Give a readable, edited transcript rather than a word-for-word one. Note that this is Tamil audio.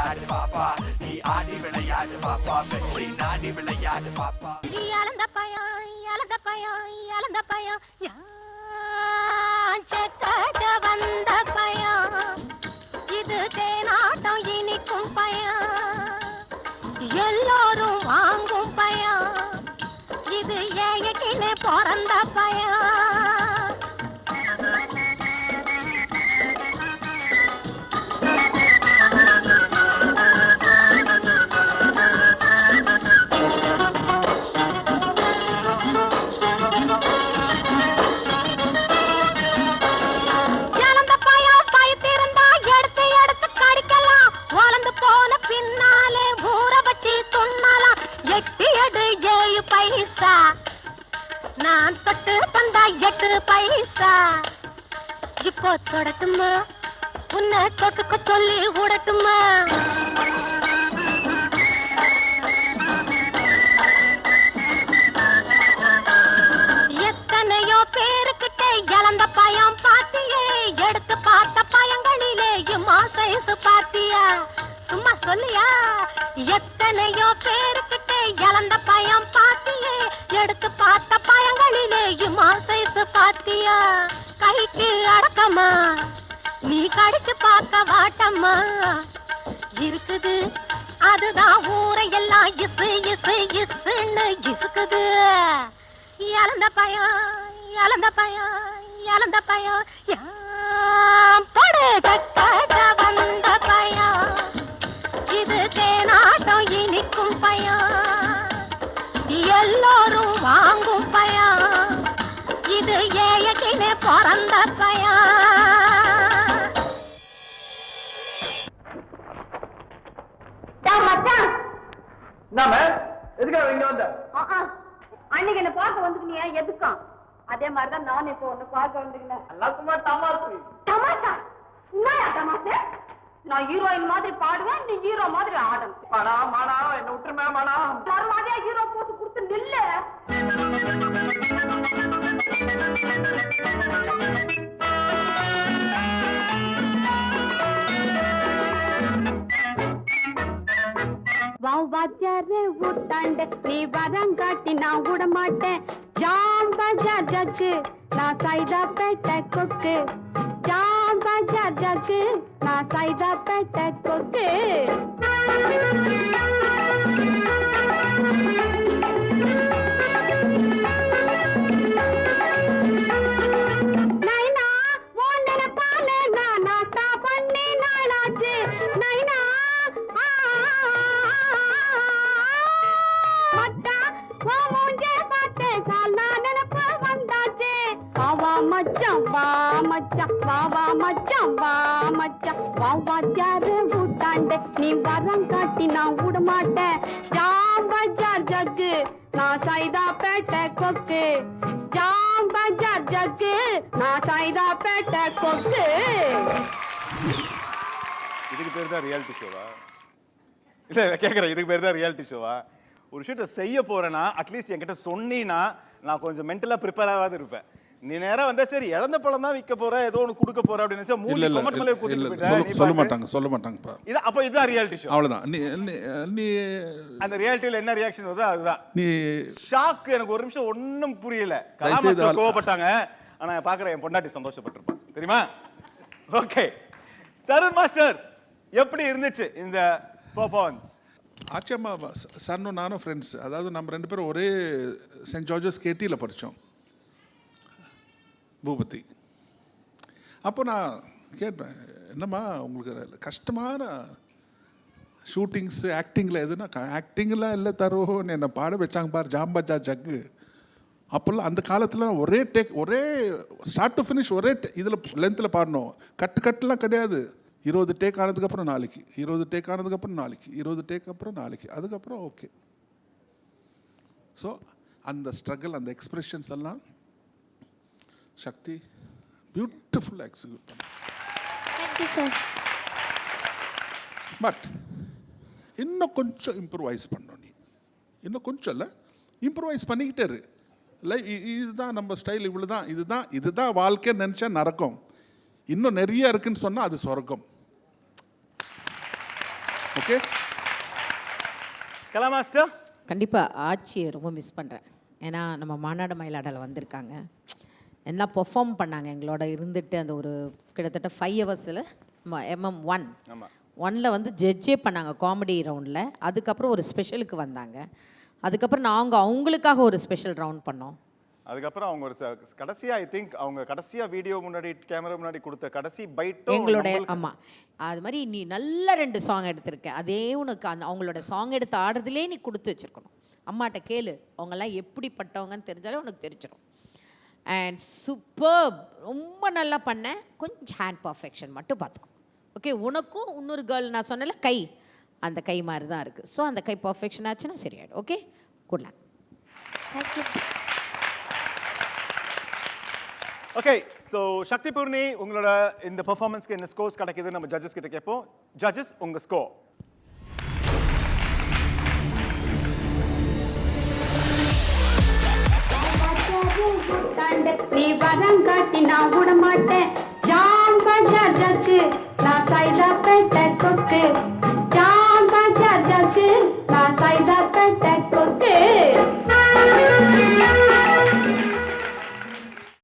விளையாடு பாப்பா, நீ ஆடி விளையாடு பாப்பா, வெற்றி நாடி விளையாடு பாப்பா. இழந்த பயம் இழந்த பயம் இழந்த பயம் செக்கட வந்த பயம், இது தேனாட்டம் இனிக்கும் பயம், எல்லோரும் வாங்கும் பயம், இது ஏழைக்கினே பிறந்த பயம். நான் தொட்டு தந்தா 8 பைசா, இப்போ தொடட்டுமா உன்னை தொட்டுக்க சொல்லி விடட்டுமா? எத்தனையோ பேருக்கிட்ட இழந்த பயம் பாத்தியே, எடுத்து பார்த்த பயங்களிலே இம்மா சைஸ் பாத்தியா? சும்மா சொல்லியா? எத்தனையோ பேருக்கிட்ட இழந்த பயம் பாத்தியே, எடுத்து பார்த்த பயங்களிலே இம்மா சைஸ் பாத்தியா? கைக்கு அடக்கமா நீ கடிச்சு பார்க்க வாட்டம்மா இருக்குது, அதுதான் ஊரையெல்லாம் இசு இசு இசுன்னு இசுக்குது. இழந்த பயம் இழந்த பயம் இழந்த பயம் படு கட்ட வந்த பயம், இது தேனாட்டம் இனிக்கும் பயம், எல்லோரும் வாங்கும் பயம், இது ஏழைக்கினே பிறந்த பயம். அன்னைக்கு என்ன பார்க்க வந்துக்கினியா? எதுக்கும் அதே மாதிரிதான் நான் இப்போ ஒண்ணு பார்க்க வந்துக்கினேன். தமாஷா? என்னயா தமாஷா? நான் ஹீரோயின் மாதிரி பாடுவேன், நீ ஹீரோ மாதிரி ஆடணும். என்ன விட்டுருமே மானா, மாதிரியா ஹீரோ போட்டு கொடுத்து நில்லு. வாத்தியாரே ஊட்டாண்டு நீ வரங்காட்டி நான் விட மாட்டேன். ஜாம் பஜார் ஜக்கு நான் சைதா பேட்டை கொக்கு, ஜாம் பஜார் ஜக்கு நான் சைதா பேட்டை கொக்கு. நைனா ஓண்டன பால நான் நாஸ்தா பண்ணி நாளாச்சு. நைனா மச்சான் வா மச்சான் வா வா மச்சான் வா மச்சான் வா வாத்தியாரு ஊட்டாண்டு நீ வரங்காட்டி நான் விட மாட்டேன். ஜாம் பஜார் ஜக்கு நான் சைதா பேட்டை கொக்கு, ஜாம் பஜார் ஜக்கு நான் சைதா பேட்டை கொக்கு. இதுக்கு பேர் தான் ரியாலிட்டி ஷோவா? இல்லை கேட்குறேன், இதுக்கு பேர் தான் ரியாலிட்டி ஷோவா? ஒரு விஷயத்தை செய்ய போறேன்னா அட்லீஸ்ட் என்கிட்ட சொன்னீங்கன்னா நான் கொஞ்சம் மென்டலாக ப்ரிப்பேர் ஆகாது இருப்பேன். நீ நேரா வந்தா சரி இழந்த பழம் தான் விற்க போற, ஏதோ ஒன்று கொடுக்க போற அப்படின்னு சொல்ல மாட்டாங்கப்பா. இது அப்போ இதுதான் ரியாலிட்டி ஷோ, அவ்வளவுதான். நீ அந்த ரியாலிட்டியில் என்ன ரியாக்ஷன் வருதோ அதுதான். நீ ஷாக். எனக்கு ஒரு நிமிஷம் ஒன்றும் புரியல. கலாமாஸ்டர் கோவப்பட்டாங்க, ஆனா பார்க்குறேன் என் பொண்டாட்டி சந்தோஷப்பட்டிருப்பான் தெரியுமா? ஓகே தருண் மாஸ்டர், எப்படி இருந்துச்சு இந்த பெர்ஃபார்மன்ஸ்? ஆச்சம்மா சன்னும் நானும் ஃப்ரெண்ட்ஸ். அதாவது நம்ம 2 பேரும் ஒரே சென்ட் ஜார்ஜஸ் கேடியில் படித்தோம், பூபதி. அப்போ நான் கேட்பேன், என்னம்மா உங்களுக்கு கஷ்டமான ஷூட்டிங்ஸு ஆக்டிங்கில் எதுனா? ஆக்டிங்லாம் இல்லை தருவோன்னு என்னை பாட வச்சாங்க பார் ஜாம்பஜா ஜக்கு. அப்போல்லாம் அந்த காலத்தில் ஒரே டேக், ஒரே ஸ்டார்ட் டு ஃபினிஷ் ஒரே இதில் லென்த்தில் பாடணும். கட்டுலாம் கிடையாது. 20 டேக் ஆனதுக்கப்புறம் நாளைக்கு, 20 டேக் ஆனதுக்கப்புறம் நாளைக்கு, 20 டேக் அப்புறம் நாளைக்கு, அதுக்கப்புறம் ஓகே. ஸோ அந்த ஸ்ட்ரகிள், அந்த எக்ஸ்பிரஷன்ஸ் எல்லாம் சக்தி பியூட்டிஃபுல் எக்ஸிக்யூட் பண்ண. Thank you sir. பட் இன்னும் கொஞ்சம் இம்ப்ரூவைஸ் பண்ணணும். நீ இன்னும் கொஞ்சம் இல்லை, இம்ப்ரூவைஸ் பண்ணிக்கிட்டே இரு. இல்லை இதுதான் நம்ம ஸ்டைல், இவ்வளோதான், இதுதான் வாழ்க்கைன்னு நினச்சா நடக்கும். இன்னும் நிறைய இருக்குன்னு சொன்னால் அது சொர்க்கம். ஓகே கலா மாஸ்டர். கண்டிப்பாக ஆட்சியை ரொம்ப மிஸ் பண்ணுறேன். ஏன்னா நம்ம மாநாடு மயிலாடல வந்திருக்காங்க, என்ன பெர்ஃபார்ம் பண்ணாங்க எங்களோட இருந்துட்டு. அந்த ஒரு கிட்டத்தட்ட 5 ஹவர்ஸில் MM1 1ல் வந்து ஜட்ஜே பண்ணாங்க காமெடி ரவுண்டில். அதுக்கப்புறம் ஒரு ஸ்பெஷலுக்கு வந்தாங்க. அதுக்கப்புறம் நாங்கள் அவங்களுக்காக ஒரு ஸ்பெஷல் ரவுண்ட் பண்ணோம். அதுக்கப்புறம் அவங்க ஒரு கடைசியா ஐ திங்க் அவங்க கடைசியா வீடியோ முன்னாடி கேமரா முன்னாடி கொடுத்த கடைசி பைட்டோ எங்களோட ஆமாம், அது மாதிரி நீ நல்ல 2 சாங் எடுத்திருக்க, அதே உனக்கு அந்த அவங்களோட சாங் எடுத்து ஆடுறதுலே நீ கொடுத்து வச்சுருக்கணும். அம்மாட்ட கேளு, அவங்கெல்லாம் எப்படிப்பட்டவங்கன்னு தெரிஞ்சாலே உனக்கு தெரிஞ்சிடும். அண்ட் சூப்பர், ரொம்ப நல்லா பண்ணேன். கொஞ்சம் ஹேண்ட் பர்ஃபெக்ஷன் மட்டும் பார்த்துக்கோ. ஓகே, உனக்கும் இன்னொரு கேர்ள் நான் சொன்னல கை, அந்த கை மாதிரி தான் இருக்குது. ஸோ அந்த கை பர்ஃபெக்ஷன் ஆச்சுன்னா சரியாயிடும். Okay, good luck. Thank you. Okay, so Shakti Poorni உங்களோட இந்த பெர்ஃபார்மன்ஸ்க்கு என்ன ஸ்கோர்ஸ் கிடைக்குதுன்னு நம்ம ஜட்ஜஸ் கிட்ட கேட்போம். ஜட்ஜஸ், உங்க ஸ்கோர். நீ வரங்காட்டி நான் விட மாட்டேன். ஜாம் பஜார் ஜட்ஜு, நான் சைதா பேட்டை கொட்டு. ஜாம் பஜார் ஜட்ஜு, நான் சைதா பேட்டை